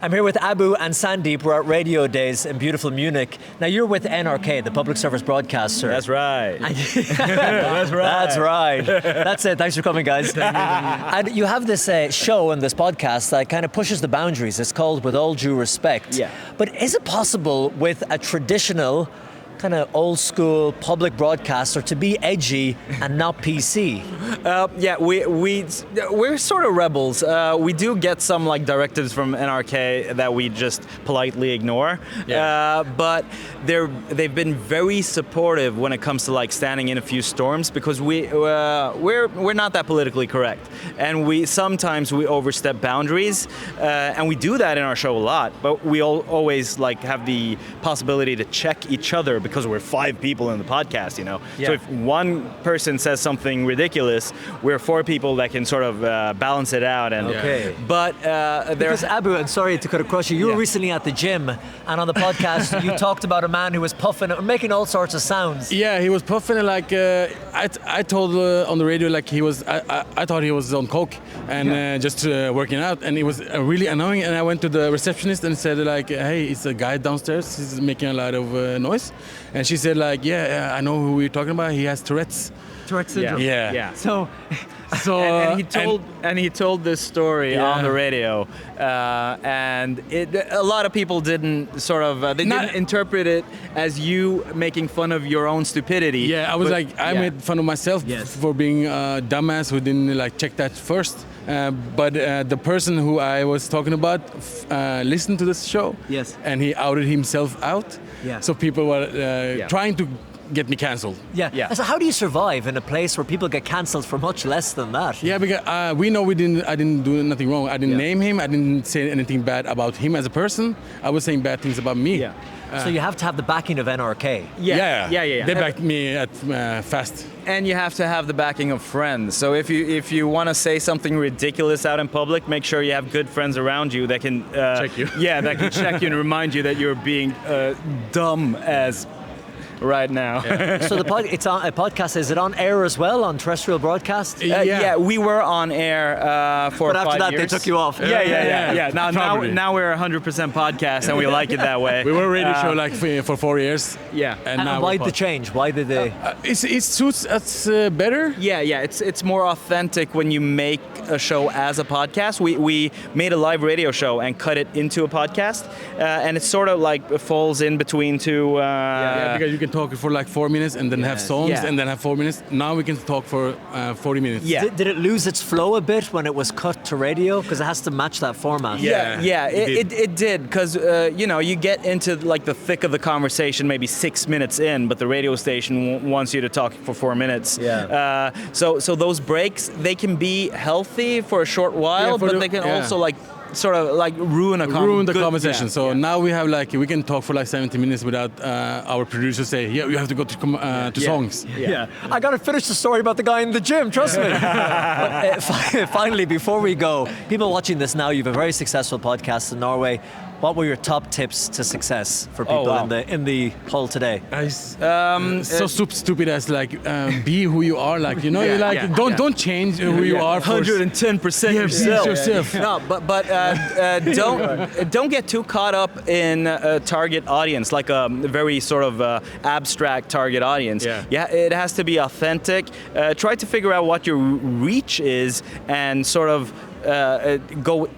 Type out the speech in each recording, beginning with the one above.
I'm here with Abu and Sandeep. We're at Radio Days in beautiful Munich. Now, you're with NRK, the public service broadcaster. That's right. That's right. That's it. Thanks for coming, guys. And you have this show and this podcast that kind of pushes the boundaries. It's called With All Due Respect. Yeah. But is it possible with a traditional kind of old school public broadcaster to be edgy and not PC? We're sort of rebels. We do get some like directives from NRK that we just politely ignore. Yeah. But they've been very supportive when it comes to like standing in a few storms, because we're not that politically correct, and we sometimes overstep boundaries, and we do that in our show a lot. But we always like have the possibility to check each other, because we're 5 people in the podcast, you know. Yeah. So if one person says something ridiculous, we're 4 people that can sort of balance it out. And Okay. But Because Abu, and sorry to cut across you, you were recently at the gym, and on the podcast you talked about a man who was puffing and making all sorts of sounds. Yeah, he was puffing like I told on the radio like he was. I thought he was on coke and just working out, and it was really annoying. And I went to the receptionist and said like, "Hey, it's a guy downstairs. He's making a lot of noise." And she said like, "Yeah, I know who we're talking about. He has Tourette's." Tourette's syndrome. Yeah. So and he told this story on the radio, and a lot of people didn't sort of didn't interpret it as you making fun of your own stupidity. Yeah, I made fun of myself for being a dumbass who didn't like check that first. But the person who I was talking about listened to this show. Yes. And he outed himself out. Yeah. So people were trying to get me cancelled. Yeah. So how do you survive in a place where people get cancelled for much less than that? Yeah, because we know I didn't do nothing wrong. I didn't name him. I didn't say anything bad about him as a person. I was saying bad things about me. Yeah. So you have to have the backing of NRK. Yeah. They backed me at fast. And you have to have the backing of friends. So if you want to say something ridiculous out in public, make sure you have good friends around you that can check you. Yeah, that can check you and remind you that you're being dumb as right now. Yeah. So it's on a podcast. Is it on air as well on terrestrial broadcast? Yeah, we were on air for 5 years. But after that, they took you off. Yeah. Now we're 100% podcast, and we like it that way. We were a radio show like for 4 years. Yeah. And why the change? Why did they? It suits us better. Yeah. It's more authentic when you make a show as a podcast. We made a live radio show and cut it into a podcast, and it sort of like falls in between two. Because you can talk for like 4 minutes and then have songs and then have 4 minutes. Now we can talk for 40 minutes. Yeah. Did it lose its flow a bit when it was cut to radio? Because it has to match that format. It did, because you get into like the thick of the conversation maybe 6 minutes in, but the radio station wants you to talk for 4 minutes. Yeah. So those breaks, they can be healthy for a short while, but they can also like sort of like ruin the conversation. Now we have like we can talk for like 70 minutes without our producer say, you have to go to songs. Yeah. I got to finish the story about the guy in the gym, trust me. But, finally, before we go, people watching this now, you have a very successful podcast in Norway. What were your top tips to success for people in the hall today? So stupid as like be who you are, like don't change who you are. 110% yourself. Yeah. No, but don't get too caught up in a target audience, like a very sort of abstract target audience. Yeah, it has to be authentic. Try to figure out what your reach is and sort of go.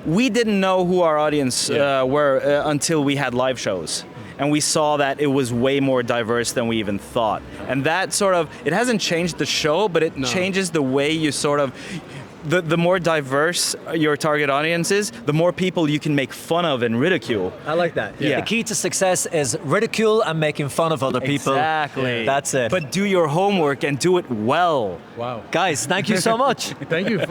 We didn't know who our audience were until we had live shows. And we saw that it was way more diverse than we even thought. And that sort of, it hasn't changed the show, but it changes the way you sort of, the more diverse your target audience is, the more people you can make fun of and ridicule. I like that. Yeah. The key to success is ridicule and making fun of other people. Exactly. That's it. But do your homework and do it well. Wow. Guys, thank you so much. Thank you.